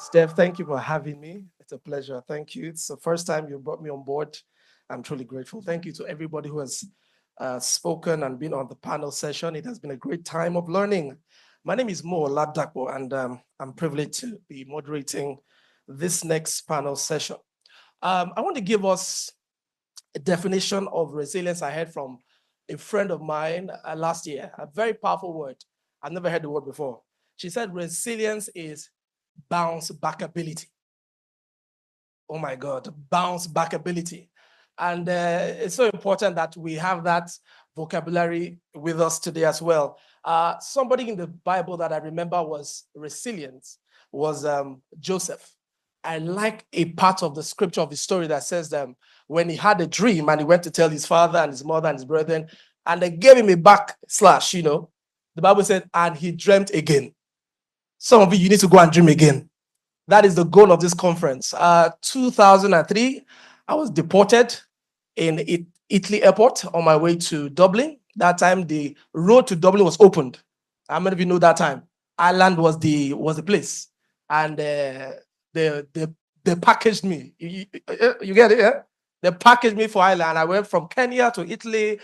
Steph, thank you for having me. It's a pleasure. Thank you. It's the first time you brought me on board. I'm truly grateful. Thank you to everybody who has spoken and been on the panel session. It has been a great time of learning. My name is Mo Oladapo, and I'm privileged to be moderating this next panel session. I want to give us a definition of resilience I heard from a friend of mine last year, a very powerful word. I've never heard the word before. She said resilience is bounce back ability. Oh my God, bounce back ability. And it's so important that we have that vocabulary with us today as well. Somebody in the Bible that I remember was resilient was Joseph. I like a part of the scripture of the story that says when he had a dream and he went to tell his father and his mother and his brethren, and they gave him a backslash, the Bible said, and he dreamt again. Some of you need to go and dream again. That is the goal of this conference. 2003, I was deported in Italy airport on my way to Dublin. That time, the road to Dublin was opened. How many of you know that time? Ireland was the place. And they packaged me. You get it, yeah? They packaged me for Ireland. I went from Kenya to Italy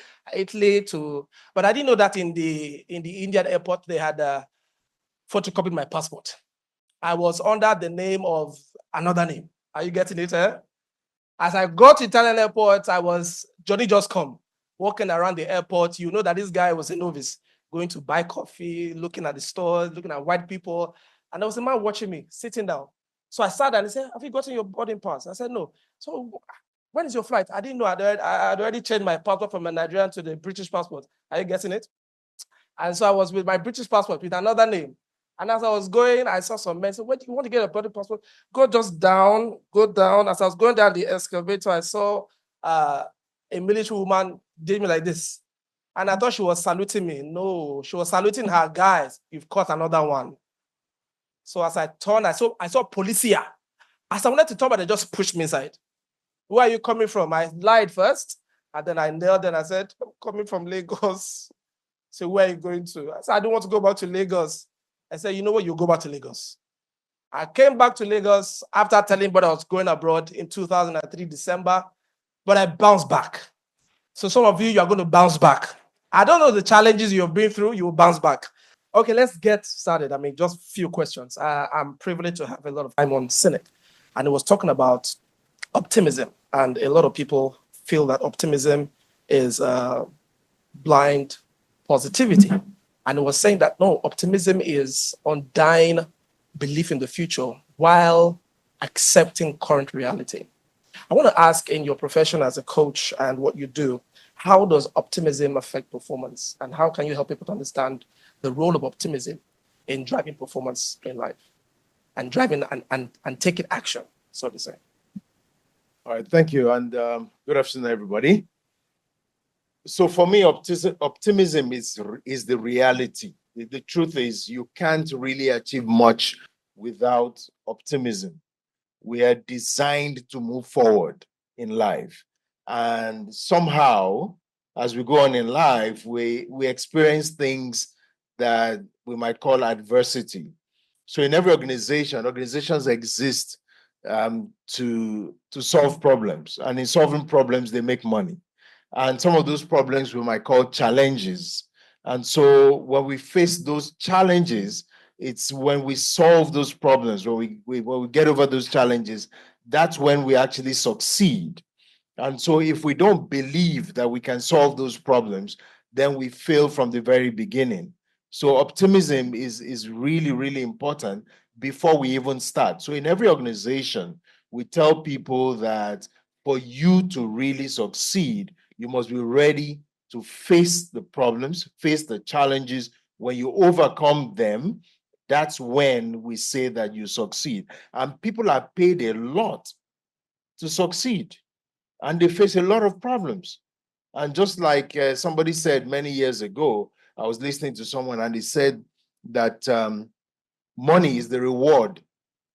to... But I didn't know that in the Indian airport, they had photocopied my passport. I was under the name of another name. Are you getting it? Eh? As I got to Italian airport, I was Johnny Just Come, walking around the airport. You know that this guy was a novice, going to buy coffee, looking at the stores, looking at white people. And there was a man watching me, sitting down. So I sat down and he said, have you gotten your boarding pass? I said, no. So when is your flight? I didn't know. I'd already changed my passport from a Nigerian to the British passport. Are you getting it? And so I was with my British passport with another name. And as I was going, I saw some men say, wait, you want to get a boarding passport? Go down. As I was going down the excavator, I saw a military woman did me like this. And I thought she was saluting me. No, she was saluting her guys. You've caught another one. So as I turned, I saw policia. As I wanted to turn, but they just pushed me inside. Where are you coming from? I lied first, and then I knelt and I said, I'm coming from Lagos. So where are you going to? I said, I don't want to go back to Lagos. I said, you know what, you go back to Lagos. I came back to Lagos after telling everybody I was going abroad in 2003, December, but I bounced back. So some of you are going to bounce back. I don't know the challenges you've been through, you will bounce back. Okay, let's get started. I mean, just a few questions. I'm privileged to have a lot of time on Cynic, and it was talking about optimism, and a lot of people feel that optimism is blind positivity. And it was saying that, no, optimism is undying belief in the future while accepting current reality. I want to ask, in your profession as a coach and what you do, how does optimism affect performance? And how can you help people to understand the role of optimism in driving performance in life and driving and taking action, so to say? All right, thank you. And good afternoon, everybody. So for me, optimism is the reality. The truth is you can't really achieve much without optimism. We are designed to move forward in life. And somehow, as we go on in life, we experience things that we might call adversity. So in every organization, organizations exist to solve problems. And in solving problems, they make money. And some of those problems we might call challenges. And so when we face those challenges, it's when we solve those problems, when we get over those challenges, that's when we actually succeed. And so if we don't believe that we can solve those problems, then we fail from the very beginning. So optimism is really, really important before we even start. So in every organization, we tell people that for you to really succeed, you must be ready to face the problems, face the challenges. When you overcome them, that's when we say that you succeed. And people are paid a lot to succeed, and they face a lot of problems. And just like somebody said many years ago, I was listening to someone and he said that money is the reward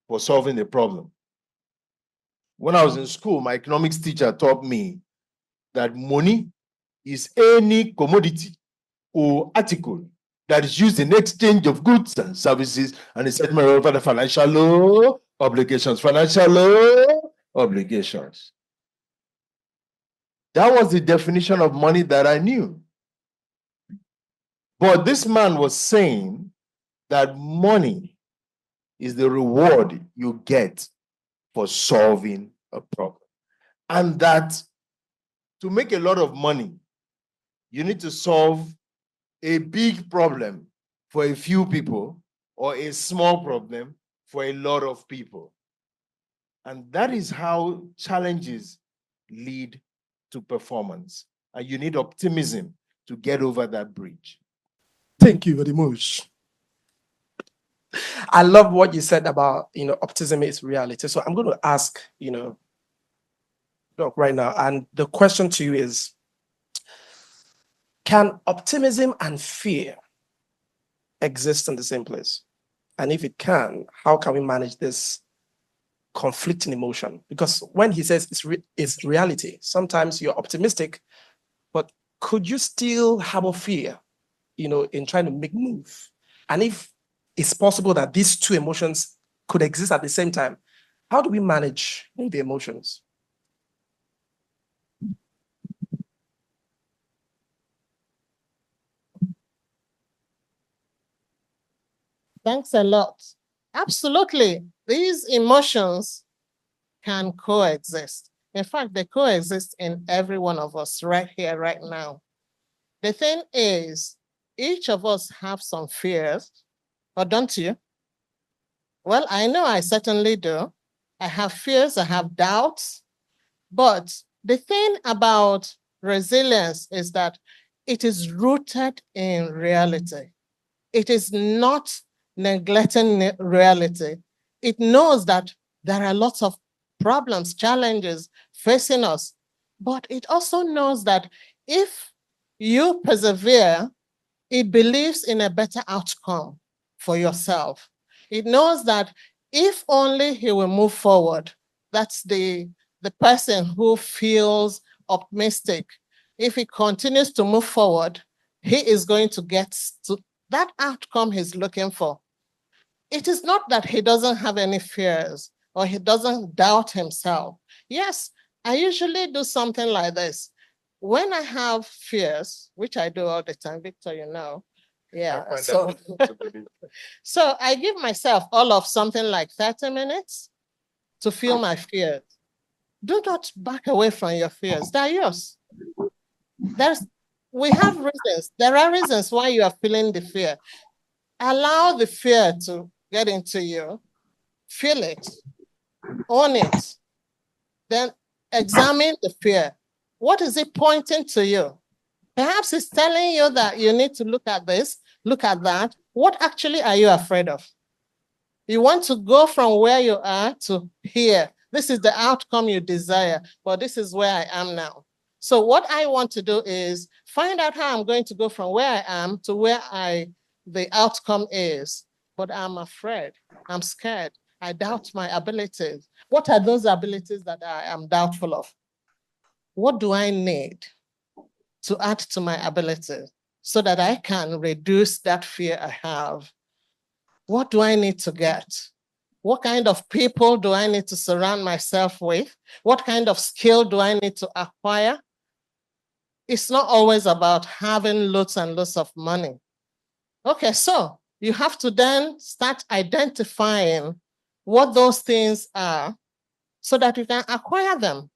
for solving a problem. When I was in school, my economics teacher taught me that money is any commodity or article that is used in exchange of goods and services, and he said, moreover, the financial law obligations, financial obligations. That was the definition of money that I knew. But this man was saying that money is the reward you get for solving a problem. And that to make a lot of money, you need to solve a big problem for a few people or a small problem for a lot of people. And that is how challenges lead to performance. And you need optimism to get over that bridge. Thank you very much. I love what you said about, optimism is reality. So I'm going to ask, Doc, right now, and the question to you is, can optimism and fear exist in the same place? And if it can, how can we manage this conflicting emotion? Because when he says it's reality, sometimes you're optimistic, but could you still have a fear, in trying to make move? And if it's possible that these two emotions could exist at the same time, how do we manage the emotions? Thanks a lot. Absolutely. These emotions can coexist. In fact, they coexist in every one of us right here, right now. The thing is, each of us have some fears, or don't you? Well, I know I certainly do. I have fears, I have doubts, but the thing about resilience is that it is rooted in reality. It is not neglecting reality. It knows that there are lots of problems, challenges facing us, but it also knows that if you persevere, it believes in a better outcome for yourself. It knows that if only he will move forward, that's the person who feels optimistic. If he continues to move forward, he is going to get to that outcome he's looking for. It is not that he doesn't have any fears or he doesn't doubt himself. Yes, I usually do something like this. When I have fears, which I do all the time, Victor, yeah. So I give myself all of something like 30 minutes to feel my fears. Do not back away from your fears. They're yours. We have reasons. There are reasons why you are feeling the fear. Allow the fear to get into you. Feel it. Own it. Then examine the fear. What is it pointing to you? Perhaps it's telling you that you need to look at this, look at that. What actually are you afraid of? You want to go from where you are to here. This is the outcome you desire, but this is where I am now. So what I want to do is find out how I'm going to go from where I am to where the outcome is. But I'm afraid, I'm scared, I doubt my abilities. What are those abilities that I am doubtful of? What do I need to add to my abilities so that I can reduce that fear I have? What do I need to get? What kind of people do I need to surround myself with? What kind of skill do I need to acquire? It's not always about having loads and loads of money. Okay, so you have to then start identifying what those things are so that you can acquire them.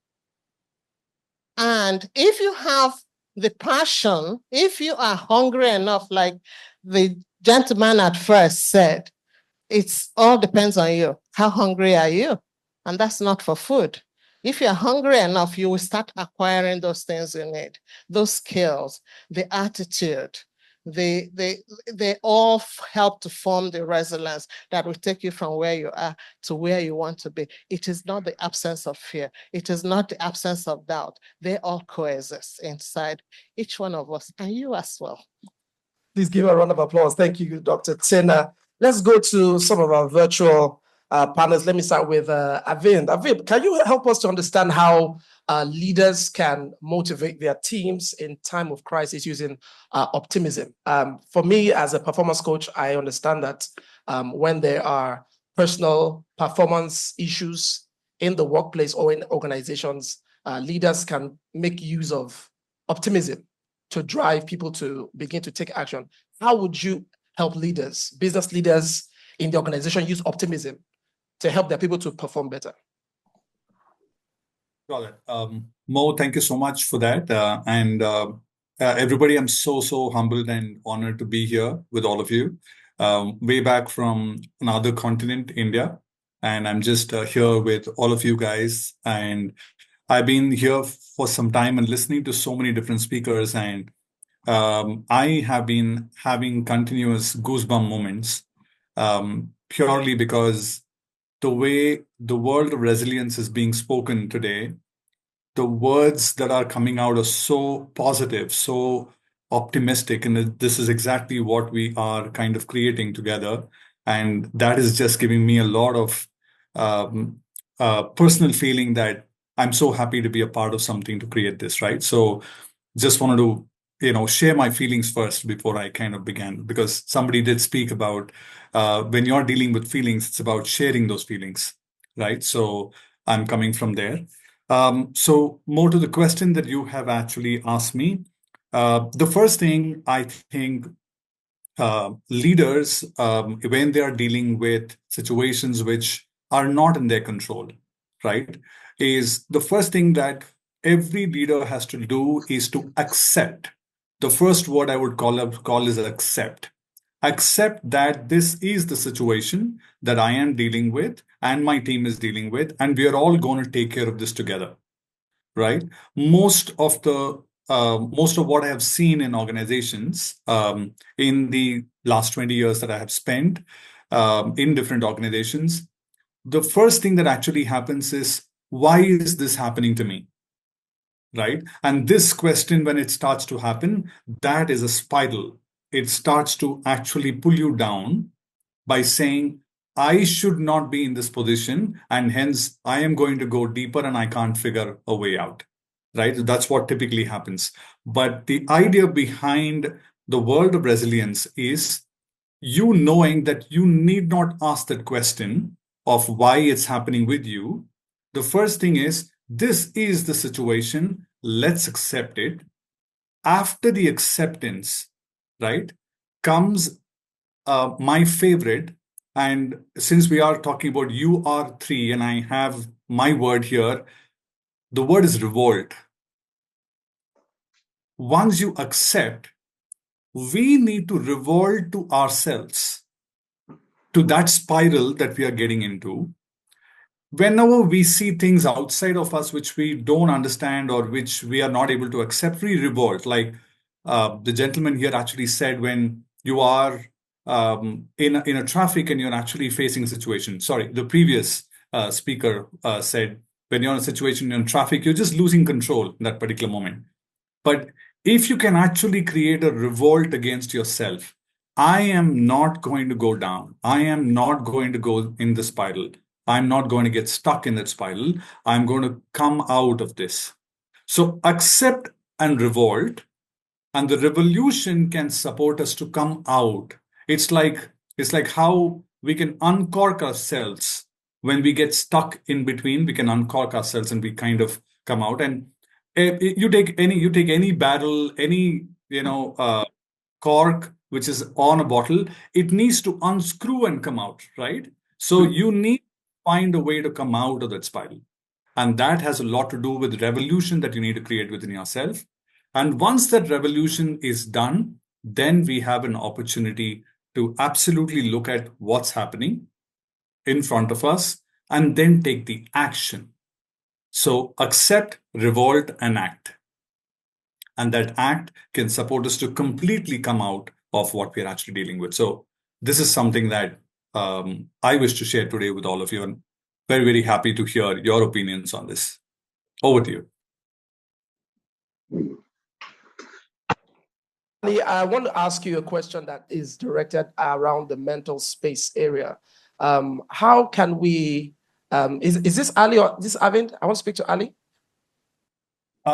And if you have the passion, if you are hungry enough, like the gentleman at first said, it all depends on you. How hungry are you? And that's not for food. If you're hungry enough, you will start acquiring those things you need, those skills, the attitude. They all help to form the resilience that will take you from where you are to where you want to be. It is not the absence of fear. It is not the absence of doubt. They all coexist inside each one of us, and you as well. Please give a round of applause. Thank you, Dr. Tina. Let's go to some of our virtual panels. Let me start with Arvind. Arvind, can you help us to understand how leaders can motivate their teams in time of crisis using optimism? For me, as a performance coach, I understand that when there are personal performance issues in the workplace or in organizations, leaders can make use of optimism to drive people to begin to take action. How would you help leaders, business leaders in the organization use optimism to help their people to perform better? Got it. Mo, thank you so much for that. Everybody, I'm so humbled and honored to be here with all of you. Way back from another continent, India. And I'm just here with all of you guys. And I've been here for some time and listening to so many different speakers. And I have been having continuous goosebump moments purely because the way the world of resilience is being spoken today, the words that are coming out are so positive, so optimistic, and this is exactly what we are kind of creating together. And that is just giving me a lot of personal feeling that I'm so happy to be a part of something to create this, right? So just wanted to share my feelings first before I kind of began, because somebody did speak about when you're dealing with feelings, it's about sharing those feelings, right? So I'm coming from there. So more to the question that you have actually asked me. The first thing I think leaders, when they are dealing with situations which are not in their control, right, is the first thing that every leader has to do is to accept. The first word I would call is accept. Accept that this is the situation that I am dealing with and my team is dealing with, and we are all going to take care of this together, right? Most of what I have seen in organizations in the last 20 years that I have spent in different organizations, the first thing that actually happens is, why is this happening to me? Right? And this question, when it starts to happen, that is a spiral. It starts to actually pull you down by saying, I should not be in this position, and hence I am going to go deeper and I can't figure a way out, right? That's what typically happens. But the idea behind the world of resilience is you knowing that you need not ask that question of why it's happening with you. The first thing is, this is the situation, let's accept it. After the acceptance, right, comes my favorite. And since we are talking about UR3 and I have my word here, the word is revolt. Once you accept, we need to revolt to ourselves, to that spiral that we are getting into. Whenever we see things outside of us which we don't understand or which we are not able to accept, we revolt. Like the gentleman here actually said, when you are in a traffic and you're actually facing a situation. Sorry, the previous speaker said, when you're in a situation in traffic, you're just losing control in that particular moment. But if you can actually create a revolt against yourself, I am not going to go down. I am not going to go in the spiral. I'm not going to get stuck in that spiral. I'm going to come out of this. So accept and revolt, and the revolution can support us to come out. It's like how we can uncork ourselves when we get stuck in between. We can uncork ourselves and we kind of come out. And you take any barrel, any cork which is on a bottle, it needs to unscrew and come out, right? So you need to find a way to come out of that spiral. And that has a lot to do with revolution that you need to create within yourself. And once that revolution is done, then we have an opportunity to absolutely look at what's happening in front of us and then take the action. So accept, revolt, and act. And that act can support us to completely come out of what we're actually dealing with. So this is something that I wish to share today with all of you. And very, very happy to hear your opinions on this. Over to you. I want to ask you a question that is directed around the mental space area. How can we, is this Ali or this Arvind? I want to speak to Ali.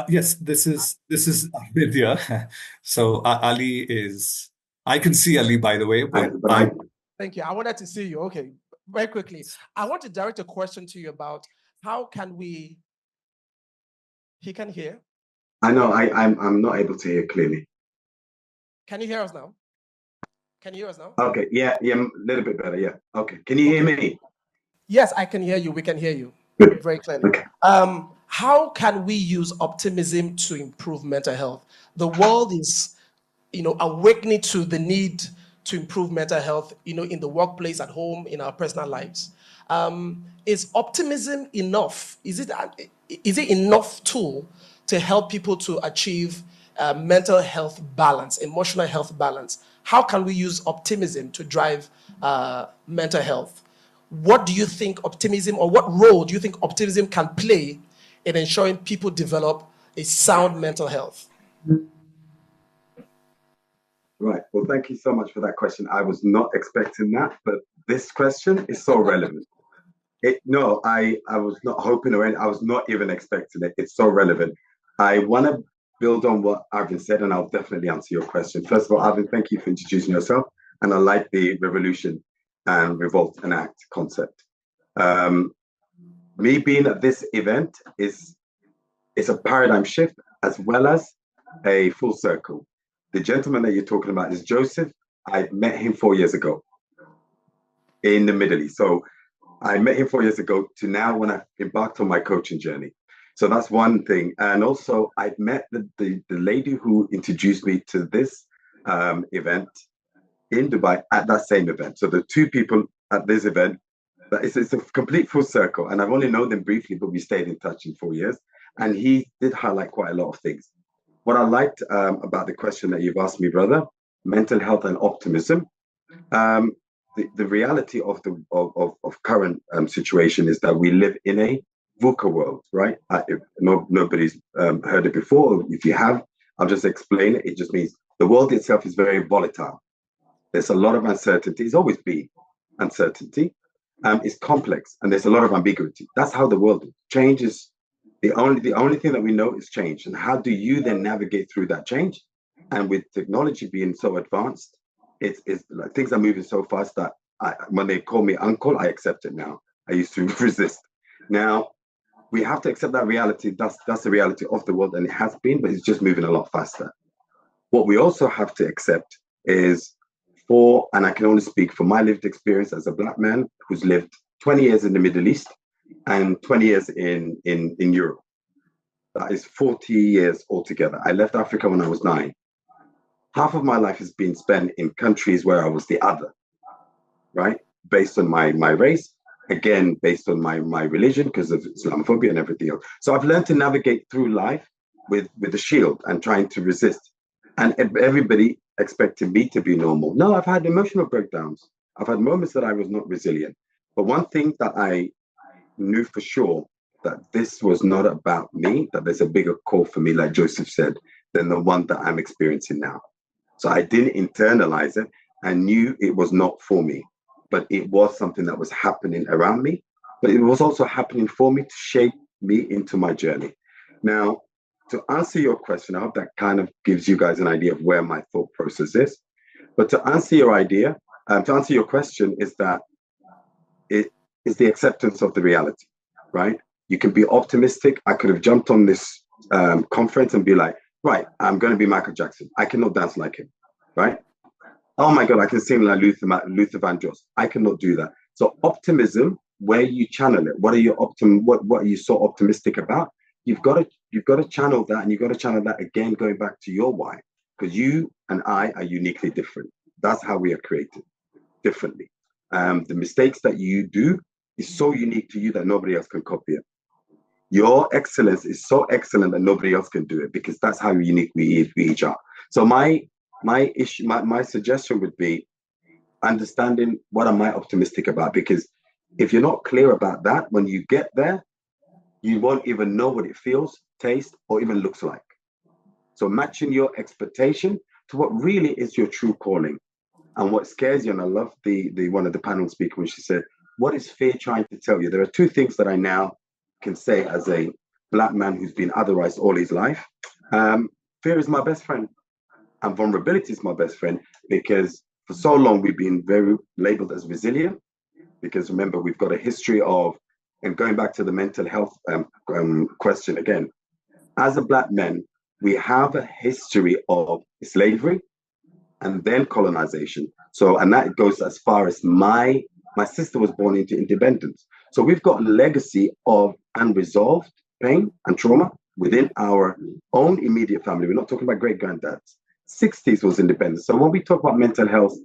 Yes, this is Arvind here. So Ali is, I can see Ali, by the way, but Thank you. I wanted to see you. Okay. very quickly, I want to direct a question to you about how can we, he can hear. I know, I'm not able to hear clearly. Can you hear us now? Can you hear us now? Okay, yeah, a little bit better, yeah. Okay, can you hear me? Yes, I can hear you. We can hear you Good. very clearly. Okay. How can we use optimism to improve mental health? The world is, awakening to the need to improve mental health, in the workplace, at home, in our personal lives. Is optimism enough? Is it enough tool to help people to achieve mental health balance, emotional health balance? How can we use optimism to drive mental health? What do you think optimism, or what role do you think optimism can play in ensuring people develop a sound mental health? Right. Well, thank you so much for that question. I was not expecting that, but this question is so relevant. I was not hoping or I was not even expecting it. It's so relevant. I want to build on what Arvind said, and I'll definitely answer your question. First of all, Arvind, thank you for introducing yourself. And I like the revolution and revolt and act concept. Me being at this event is a paradigm shift as well as a full circle. The gentleman that you're talking about is Joseph. I met him 4 years ago in the Middle East. So I met him 4 years ago to now when I embarked on my coaching journey. So that's one thing. And also I've met the lady who introduced me to this event in Dubai at that same event. So the two people at this event, it's a complete full circle. And I've only known them briefly, but we stayed in touch in 4 years. And he did highlight quite a lot of things. What I liked about the question that you've asked me, brother, mental health and optimism. The reality of the current situation is that we live in a VUCA world, right? If nobody's heard it before, if you have, I'll just explain it. It just means the world itself is very volatile. There's a lot of uncertainty. It's always been uncertainty. It's complex, and there's a lot of ambiguity. That's how the world is. Change is the only thing that we know is change. And how do you then navigate through that change? And with technology being so advanced, it's like things are moving so fast that when they call me uncle, I accept it now. I used to resist. Now we have to accept that reality. That's the reality of the world, and it has been, but it's just moving a lot faster. What we also have to accept is and I can only speak for my lived experience as a Black man who's lived 20 years in the Middle East and 20 years in Europe. That is 40 years altogether. I left Africa when I was 9. Half of my life has been spent in countries where I was the other, right? Based on my race, again, based on my religion, because of Islamophobia and everything else. So I've learned to navigate through life with a shield and trying to resist. And everybody expected me to be normal. No, I've had emotional breakdowns. I've had moments that I was not resilient. But one thing that I knew for sure, that this was not about me, that there's a bigger call for me, like Joseph said, than the one that I'm experiencing now. So I didn't internalize it. I knew it was not for me, but it was something that was happening around me, but it was also happening for me to shape me into my journey. Now, to answer your question, I hope that kind of gives you guys an idea of where my thought process is. But to answer your question is that it is the acceptance of the reality, right? You can be optimistic. I could have jumped on this conference and be like, right, I'm going to be Michael Jackson. I cannot dance like him, right? Oh my God, I can sing like Luther Vandross. I cannot do that. So optimism, where you channel it, what are you so optimistic about? You've got to channel that, and you've got to channel that again, going back to your why, because you and I are uniquely different. That's how we are created differently. The mistakes that you do is so unique to you that nobody else can copy it. Your excellence is so excellent that nobody else can do it, because that's how unique we each are. So my suggestion would be understanding what am I optimistic about, because if you're not clear about that, when you get there, you won't even know what it feels, tastes, or even looks like. So matching your expectation to what really is your true calling and what scares you. And I love the one of the panel speakers when she said, what is fear trying to tell you? There are two things that I now can say as a Black man who's been otherized all his life. Fear is my best friend, and vulnerability is my best friend, because for so long we've been very labeled as resilient, because remember, we've got a history of, and going back to the mental health question again, as a Black man, we have a history of slavery and then colonization. So, and that goes as far as my sister was born into independence. So we've got a legacy of unresolved pain and trauma within our own immediate family. We're not talking about great granddads. 60s was independence. So when we talk about mental health,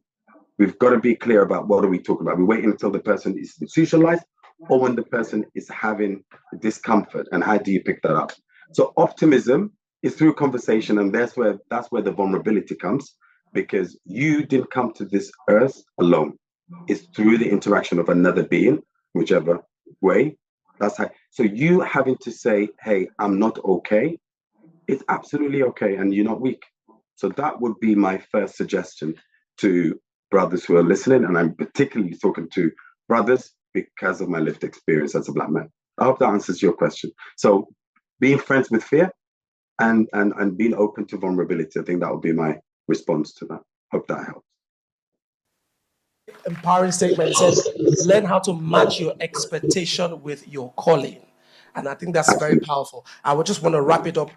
we've got to be clear about what are we talking about. We're waiting until the person is institutionalized or when the person is having discomfort, and how do you pick that up? So optimism is through conversation, and that's where the vulnerability comes, because you didn't come to this earth alone. It's through the interaction of another being, whichever way. That's how. So you having to say, "Hey, I'm not okay." It's absolutely okay, and you're not weak. So that would be my first suggestion to brothers who are listening, and I'm particularly talking to brothers because of my lived experience as a Black man. I hope that answers your question. So being friends with fear and being open to vulnerability, I think that would be my response to that. Hope that helps. Empowering statement. It says, learn how to match your expectation with your calling. And I think that's very powerful. I would just want to wrap it up.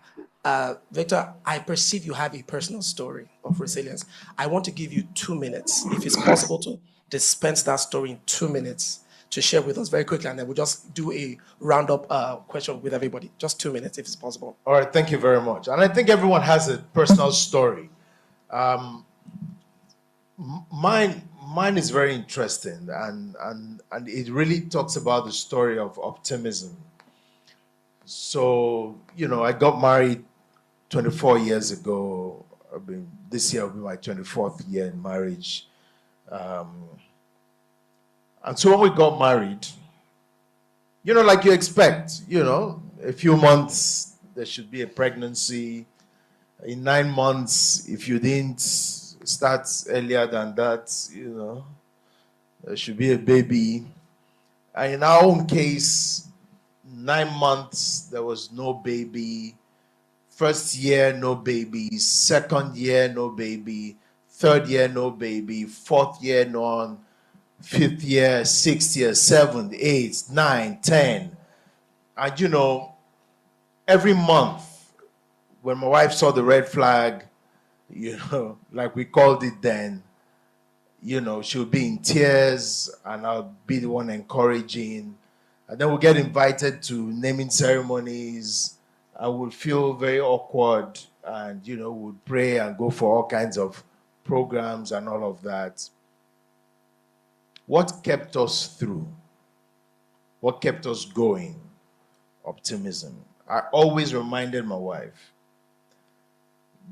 Victor, I perceive you have a personal story of resilience. I want to give you 2 minutes, if it's possible to dispense that story in 2 minutes to share with us very quickly, and then we'll just do a roundup question with everybody. Just 2 minutes, if it's possible. All right, thank you very much. And I think everyone has a personal story. Mine is very interesting, and it really talks about the story of optimism. So, I got married 24 years ago. This year will be my 24th year in marriage. And so when we got married, like you expect, a few months, there should be a pregnancy. In 9 months, if you didn't start earlier than that, there should be a baby. And in our own case, 9 months, there was no baby. First year, no baby. Second year, no baby. Third year, no baby. Fourth year, none. Fifth year, sixth year, seventh, eighth, 9, 10. And every month, when my wife saw the red flag, like we called it then, she'll be in tears and I'll be the one encouraging. And then we'll get invited to naming ceremonies. I would feel very awkward and, would pray and go for all kinds of programs and all of that. What kept us through? What kept us going? Optimism. I always reminded my wife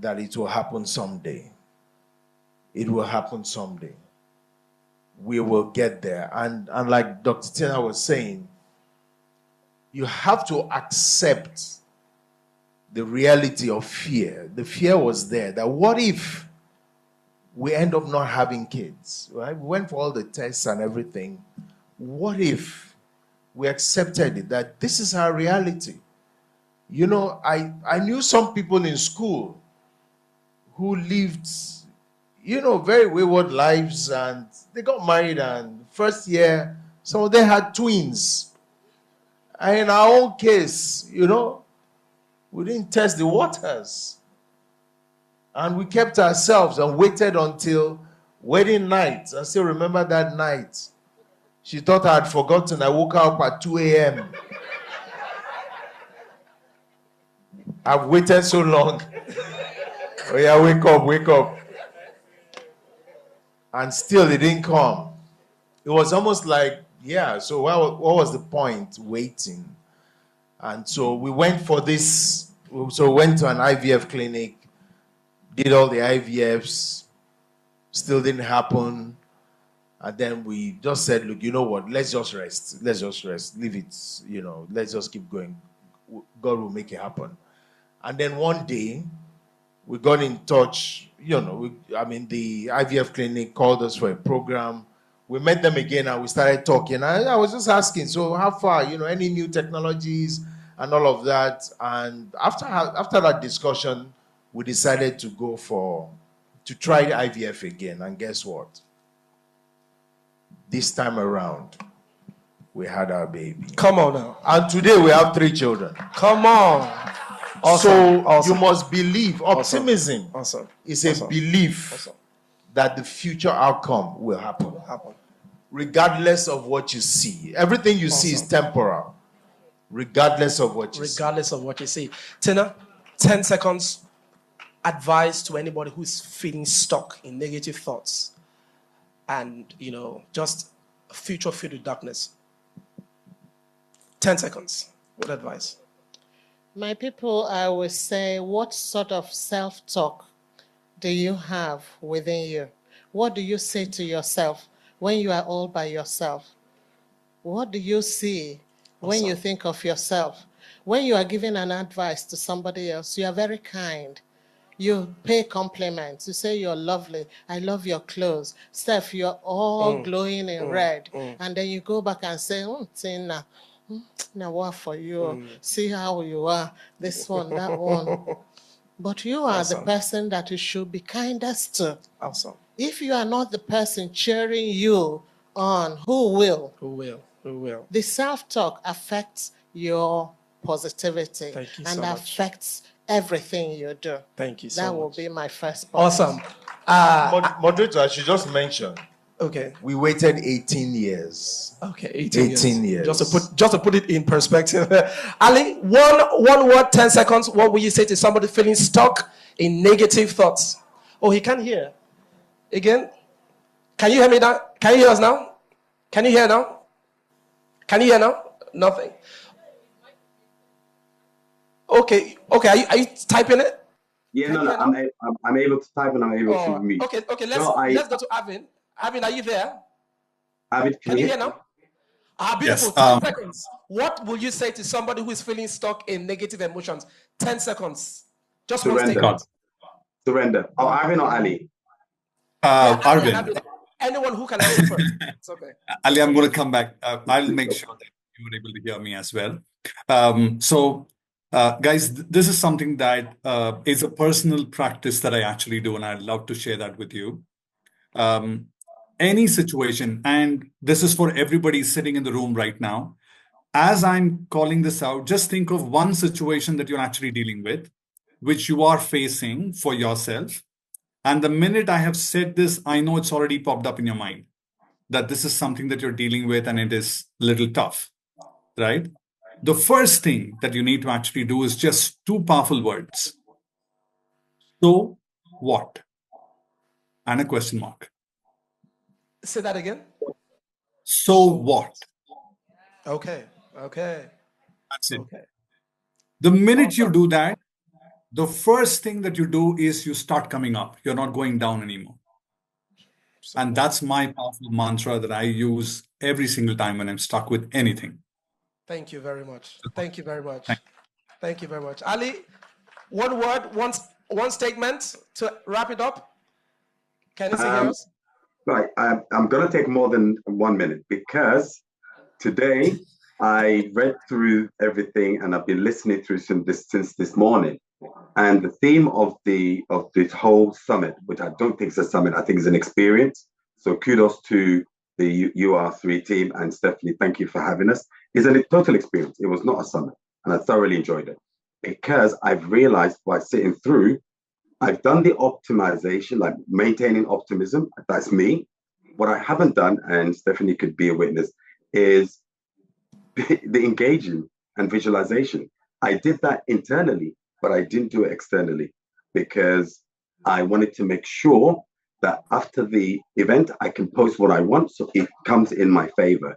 that it will happen someday. It will happen someday. We will get there. And like Dr. Tina was saying, you have to accept the reality of fear. The fear was there, that what if we end up not having kids, right? We went for all the tests and everything. What if we accepted it, that this is our reality? I knew some people in school who lived, very wayward lives, and they got married, and first year, some of them had twins. And in our own case, we didn't test the waters. And we kept ourselves and waited until wedding night. I still remember that night. She thought I had forgotten. I woke up at 2 a.m. I've waited so long. Oh yeah, wake up. And still it didn't come. It was almost like, so what was the point waiting? And so we went for this. So we went to an IVF clinic, did all the IVFs, still didn't happen. And then we just said, look, you know what, let's just rest. Leave it, let's just keep going. God will make it happen. And then one day, we got in touch, the IVF clinic called us for a program. We met them again and we started talking. I was just asking, so how far, any new technologies and all of that. And after that discussion, we decided to try the IVF again. And guess what? This time around, we had our baby. Come on now. And today we have 3 children. Come on. Awesome. So Awesome. you must believe. Awesome. Optimism Awesome. is a Awesome. belief Awesome. that the future outcome will happen. Regardless of what you see. Everything you see is temporal. Regardless of what you see. Regardless of what you see. Tina, 10 seconds. Advice to anybody who's feeling stuck in negative thoughts and, just a future filled with darkness. 10 seconds. What advice? My people, I would say, what sort of self-talk do you have within you? What do you say to yourself when you are all by yourself? What do you see when you think of yourself? When you are giving an advice to somebody else, you are very kind. You pay compliments. You say you're lovely. I love your clothes. Steph, you're all glowing in red. And then you go back and say, Tina, now what for you? See how you are. This one, that one. But you are the person that you should be kindest to. Awesome. If you are not the person cheering you on, who will? Who will? Who will? The self-talk affects your positivity. Thank you so and much. affects everything you do. Thank you so That much. will be my first point. Awesome. Moderator, I should just mention. Okay. We waited 18 years. Okay, 18 years. Just to put it in perspective. Ali, one word, 10 seconds. What will you say to somebody feeling stuck in negative thoughts? Oh, he can't hear. Again? Can you hear me now? Can you hear us now? Can you hear now? Can you hear now? Nothing. Okay. Are you typing it? Yeah, no, I'm able to type and I'm able to mute. Okay. Let's go to Arvind. Arvind, are you there? Arvind, can you hear now? Beautiful. Yes, 10 seconds. What will you say to somebody who is feeling stuck in negative emotions? 10 seconds. Just one statement. Surrender. Oh, Arvind or Ali? Arvind. Anyone who can answer first. It's okay. Ali, I'm going to come back. I'll make sure that you were able to hear me as well. Guys, this is something that is a personal practice that I actually do, and I'd love to share that with you. Any situation, and this is for everybody sitting in the room right now, as I'm calling this out, just think of one situation that you're actually dealing with, which you are facing for yourself. And the minute I have said this, I know it's already popped up in your mind that this is something that you're dealing with and it is a little tough, right? The first thing that you need to actually do is just 2 powerful words. So what? And a question mark. Say that again. So what? Okay. That's it. Okay. The minute you do that, the first thing that you do is you start coming up. You're not going down anymore. And that's my powerful mantra that I use every single time when I'm stuck with anything. Thank you very much. Thank you very much. Thank you very much. Ali, one word, one statement to wrap it up. Can you see yours? Right. I'm going to take more than 1 minute because today I read through everything and I've been listening through since this morning. And the theme of this whole summit, which I don't think is a summit, I think is an experience. So kudos to the UR3 team and Stephanie, thank you for having us. It's a total experience. It was not a summit, and I thoroughly enjoyed it because I've realized by sitting through, I've done the optimization, like maintaining optimism. That's me. What I haven't done, and Stephanie could be a witness, is the engaging and visualization. I did that internally, but I didn't do it externally because I wanted to make sure that after the event, I can post what I want so it comes in my favor.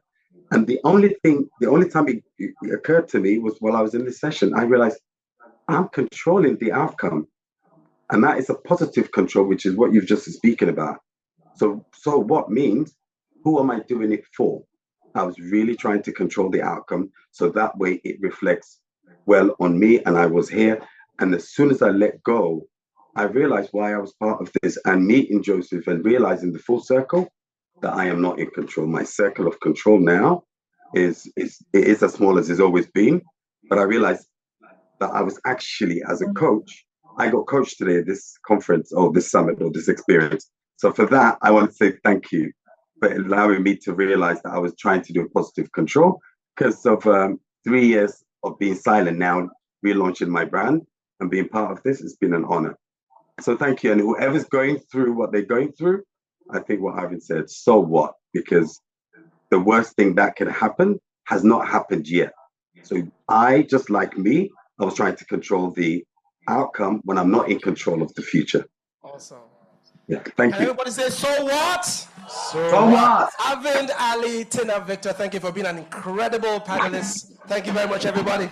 And the only time it occurred to me was while I was in this session, I realized I'm controlling the outcome. And that is a positive control, which is what you've just been speaking about. So what means, who am I doing it for? I was really trying to control the outcome so that way it reflects well on me, and I was here. And as soon as I let go, I realized why I was part of this, and meeting Joseph and realizing the full circle that I am not in control. My circle of control now is as small as it's always been. But I realized that I was actually, as a coach, I got coached today at this conference or this summit or this experience. So for that, I want to say thank you but allowing me to realize that I was trying to do a positive control because of 3 years of being silent now, relaunching my brand and being part of this. It's been an honor. So thank you. And whoever's going through what they're going through, I think what Arvind said, so what? Because the worst thing that can happen has not happened yet. So I, just like me, I was trying to control the outcome when I'm not in control of the future. Awesome. Yeah, thank And you. everybody say, so what? So what? Arvind, Ali, Tina, Victor, thank you for being an incredible panelist. Thank you very much, everybody.